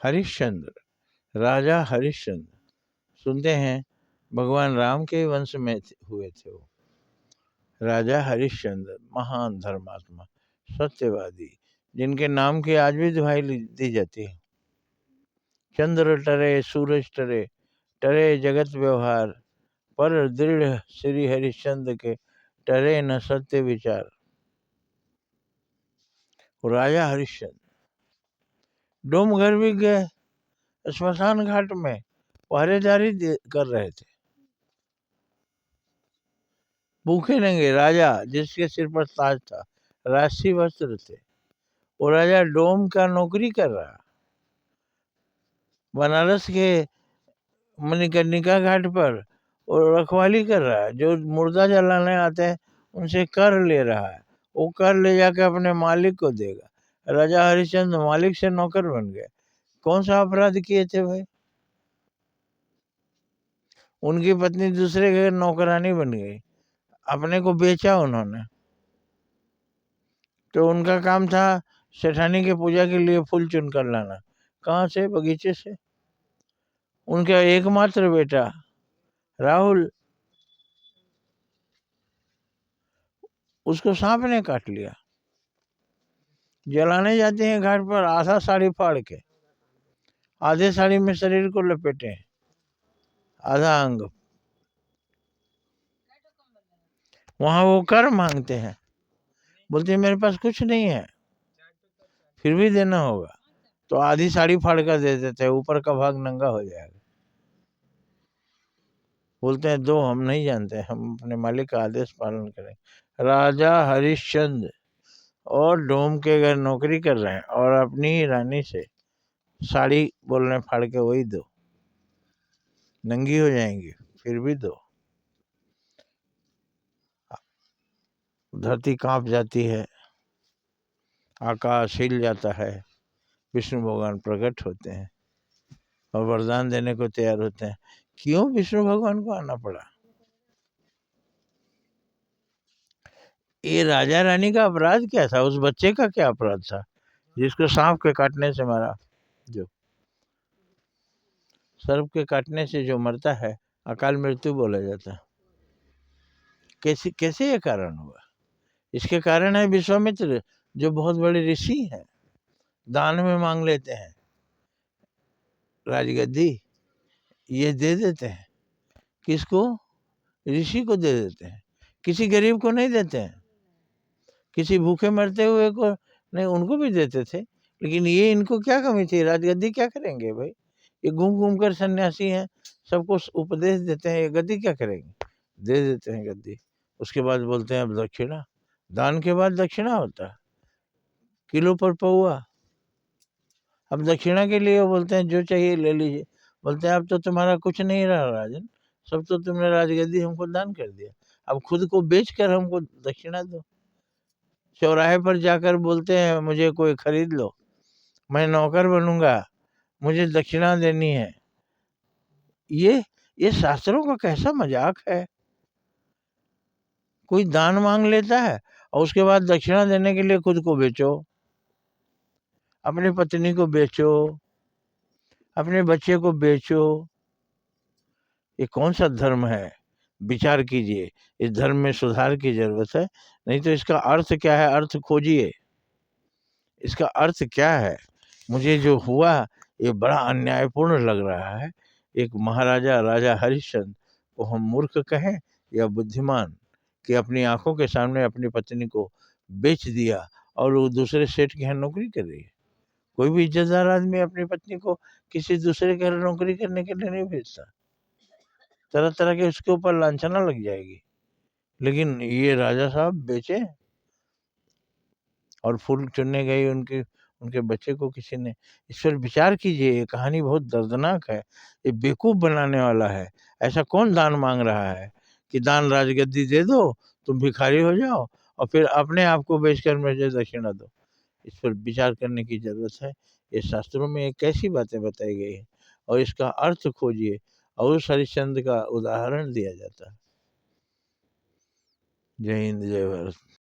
हरिश्चंद्र, राजा हरिश्चंद्र, सुनते हैं भगवान राम के वंश में हुए थे वो। राजा हरिश्चंद्र महान धर्मात्मा, सत्यवादी, जिनके नाम की आज भी दुहाई दी जाती है। चंद्र टरे सूरज टरे, टरे जगत व्यवहार, पर दृढ़ श्री हरिश्चंद्र के, टरे न सत्य विचार। राजा हरिश्चंद्र डोमघर भी गए, श्मशान घाट में पहरेदारी कर रहे थे। भूखे नंगे राजा, जिसके सिर पर ताज था, राशि वस्त्र थे, वो राजा डोम का नौकरी कर रहा। बनारस के मणिकर्णिका घाट पर और रखवाली कर रहा है। जो मुर्दा जलाने आते हैं उनसे कर ले रहा है, वो कर ले जाकर अपने मालिक को देगा। राजा हरिश्चंद्र मालिक से नौकर बन गए। कौन सा अपराध किए थे भाई? उनकी पत्नी दूसरे के नौकरानी बन गई, अपने को बेचा उन्होंने। तो उनका काम था सेठानी के पूजा के लिए फूल चुन कर लाना। कहाँ से? बगीचे से। उनका एकमात्र बेटा राहुल, उसको सांप ने काट लिया। जलाने जाते हैं घाट पर, आधा साड़ी फाड़ के, आधे साड़ी में शरीर को लपेटे, आधा अंग। वहां वो कर मांगते हैं, बोलते हैं मेरे पास कुछ नहीं है, फिर भी देना होगा। तो आधी साड़ी फाड़ कर दे देते हैं, ऊपर का भाग नंगा हो जाएगा। बोलते हैं दो, हम नहीं जानते, हम अपने मालिक का आदेश पालन करें। राजा हरिश्चंद्र और डोम के घर नौकरी कर रहे हैं और अपनी ही रानी से साड़ी बोलने फाड़ के वही दो, नंगी हो जाएंगी फिर भी दो। धरती कांप जाती है, आकाश हिल जाता है, विष्णु भगवान प्रकट होते हैं और वरदान देने को तैयार होते हैं। क्यों विष्णु भगवान को आना पड़ा? ये राजा रानी का अपराध क्या था? उस बच्चे का क्या अपराध था जिसको सांप के काटने से मारा? जो सर्प के काटने से जो मरता है, अकाल मृत्यु बोला जाता है। कैसे कैसे ये कारण हुआ? इसके कारण है विश्वामित्र, जो बहुत बड़े ऋषि हैं, दान में मांग लेते हैं राजगद्दी, ये दे देते हैं। किसको? ऋषि को दे देते हैं, किसी गरीब को नहीं देते हैं, किसी भूखे मरते हुए को नहीं, उनको भी देते थे। लेकिन ये इनको क्या कमी थी? राजगद्दी क्या करेंगे भाई? ये घूम घूम कर सन्यासी हैं, सबको उपदेश देते हैं, ये गद्दी क्या करेंगे? दे देते हैं गद्दी। उसके बाद बोलते हैं अब दक्षिणा। दान के बाद दक्षिणा होता है, किलो पर पौआ। अब दक्षिणा के लिए वो बोलते हैं जो चाहिए ले लीजिए। बोलते हैं अब तो तुम्हारा कुछ नहीं रहा राजन, सब तो तुमने राजगद्दी हमको दान कर दिया, अब खुद को बेच कर हमको दक्षिणा दो। चौराहे पर जाकर बोलते हैं मुझे कोई खरीद लो, मैं नौकर बनूंगा, मुझे दक्षिणा देनी है। ये शास्त्रों का कैसा मजाक है? कोई दान मांग लेता है और उसके बाद दक्षिणा देने के लिए खुद को बेचो, अपनी पत्नी को बेचो, अपने बच्चे को बेचो। ये कौन सा धर्म है? विचार कीजिए, इस धर्म में सुधार की जरूरत है। नहीं तो इसका अर्थ क्या है? अर्थ खोजिए, इसका अर्थ क्या है? मुझे जो हुआ ये बड़ा अन्यायपूर्ण लग रहा है। एक महाराजा राजा हरिश्चंद्र को हम मूर्ख कहें या बुद्धिमान, कि अपनी आंखों के सामने अपनी पत्नी को बेच दिया और वो दूसरे सेठ के यहाँ नौकरी कर रही है। कोई भी इज्जतदार आदमी अपनी पत्नी को किसी दूसरे के यहाँ नौकरी करने के लिए नहीं भेजता, तरह तरह के उसके ऊपर लांछना लग जाएगी। लेकिन ये राजा साहब बेचे और फूल चुनने गई उनके उनके बच्चे को किसी ने। इस पर विचार कीजिए, ये कहानी बहुत दर्दनाक है, ये बेवकूफ़ बनाने वाला है। ऐसा कौन दान मांग रहा है कि दान राजगद्दी दे दो, तुम भिखारी हो जाओ और फिर अपने आप को बेचकर मुझे दक्षिणा दो? इस पर विचार करने की ज़रूरत है। ये शास्त्रों में कैसी बातें बताई गई हैं और इसका अर्थ खोजिए, और उस हरिश्चंद्र का उदाहरण दिया जाता है। जय हिंद, जय भारत।